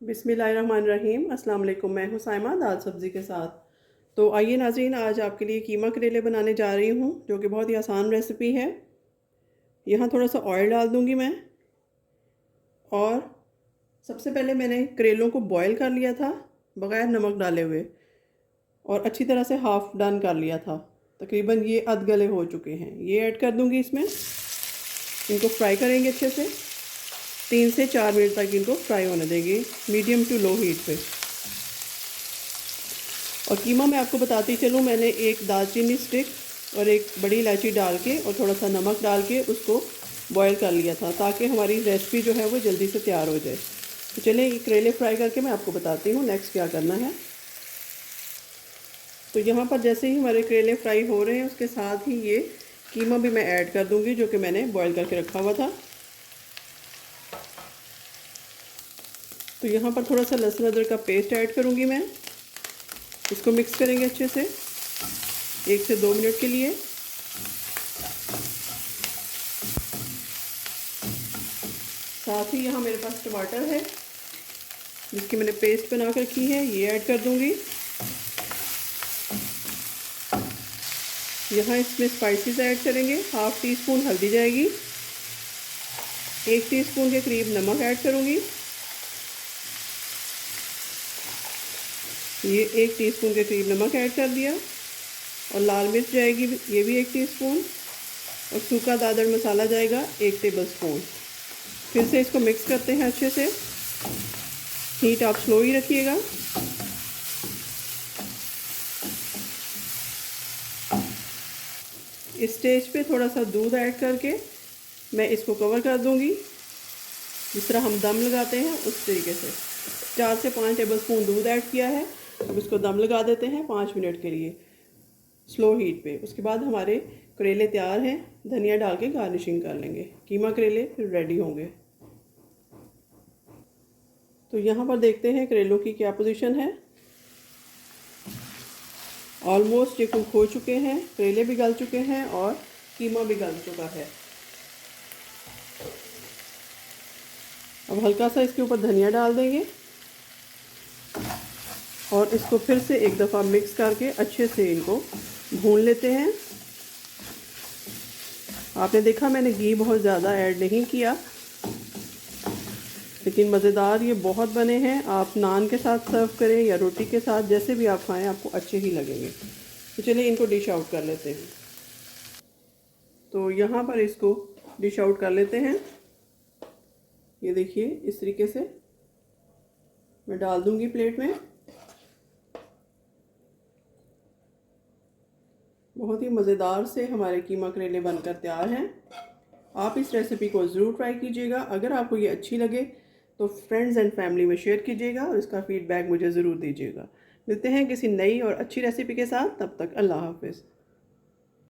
बिस्मिल्लाहिर्रहमानिर्रहीम। अस्सलाम वालेकुम। मैं हूँ साइमा दाल सब्ज़ी के साथ। तो आइए नाज़रीन, आज आपके लिए कीमा करेले बनाने जा रही हूँ, जो कि बहुत ही आसान रेसिपी है। यहाँ थोड़ा सा ऑयल डाल दूँगी मैं, और सबसे पहले मैंने करेलों को बॉयल कर लिया था बग़ैर नमक डाले हुए, और अच्छी तरह से हाफ़ डन कर लिया था। तकरीबन ये अध गले हो चुके हैं। ये ऐड कर दूँगी इसमें। इनको फ्राई करेंगे अच्छे से, 3 से 4 मिनट तक इनको फ्राई होने देंगे मीडियम टू लो हीट पे। और कीमा मैं आपको बताती चलूँ, मैंने एक दालचीनी स्टिक और एक बड़ी इलायची डाल के और थोड़ा सा नमक डाल के उसको बॉईल कर लिया था, ताकि हमारी रेसिपी जो है वो जल्दी से तैयार हो जाए। तो चलिए ये करेले फ्राई करके मैं आपको बताती हूँ नेक्स्ट क्या करना है। तो यहाँ पर जैसे ही हमारे करेले फ्राई हो रहे हैं, उसके साथ ही ये कीमा भी मैं ऐड कर दूँगी, जो कि मैंने बॉयल करके रखा हुआ था। तो यहाँ पर थोड़ा सा लहसुन अदरक का पेस्ट ऐड करूँगी मैं। इसको मिक्स करेंगे अच्छे से 1 से 2 मिनट के लिए। साथ ही यहाँ मेरे पास टमाटर है, जिसकी मैंने पेस्ट बना कर रखी है, ये ऐड कर दूँगी। यहाँ इसमें स्पाइसेस ऐड करेंगे। हाफ़ टी स्पून हल्दी जाएगी, 1 टीस्पून के करीब नमक ऐड करूँगी। ये 1 टीस्पून के करीब नमक ऐड कर दिया। और लाल मिर्च जाएगी, ये भी 1 टीस्पून। और सूखा दादड़ मसाला जाएगा 1 टेबलस्पून। फिर से इसको मिक्स करते हैं अच्छे से। हीट आप स्लो ही रखिएगा। इस स्टेज पे थोड़ा सा दूध ऐड करके मैं इसको कवर कर दूंगी, जिस तरह हम दम लगाते हैं उस तरीके से। 4 से 5 टेबलस्पून दूध ऐड किया है। अब इसको दम लगा देते हैं 5 मिनट के लिए स्लो हीट पे। उसके बाद हमारे करेले तैयार हैं। धनिया डाल के गार्निशिंग कर लेंगे। कीमा करेले रेडी होंगे। तो यहाँ पर देखते हैं करेलों की क्या पोजीशन है। ऑलमोस्ट ये कुक हो चुके हैं, करेले भी गल चुके हैं और कीमा भी गल चुका है। अब हल्का सा इसके ऊपर धनिया डाल देंगे और इसको फिर से एक दफ़ा मिक्स करके अच्छे से इनको भून लेते हैं। आपने देखा मैंने घी बहुत ज़्यादा ऐड नहीं किया, लेकिन मज़ेदार ये बहुत बने हैं। आप नान के साथ सर्व करें या रोटी के साथ, जैसे भी आप खाएं आपको अच्छे ही लगेंगे। तो चलिए इनको डिश आउट कर लेते हैं। तो यहाँ पर इसको डिश आउट कर लेते हैं। ये देखिए इस तरीके से मैं डाल दूँगी प्लेट में। बहुत ही मज़ेदार से हमारे कीमा करेले बनकर तैयार हैं। आप इस रेसिपी को ज़रूर ट्राई कीजिएगा। अगर आपको ये अच्छी लगे तो फ्रेंड्स एंड फैमिली में शेयर कीजिएगा और इसका फ़ीडबैक मुझे ज़रूर दीजिएगा। मिलते हैं किसी नई और अच्छी रेसिपी के साथ। तब तक अल्लाह हाफ़िज़।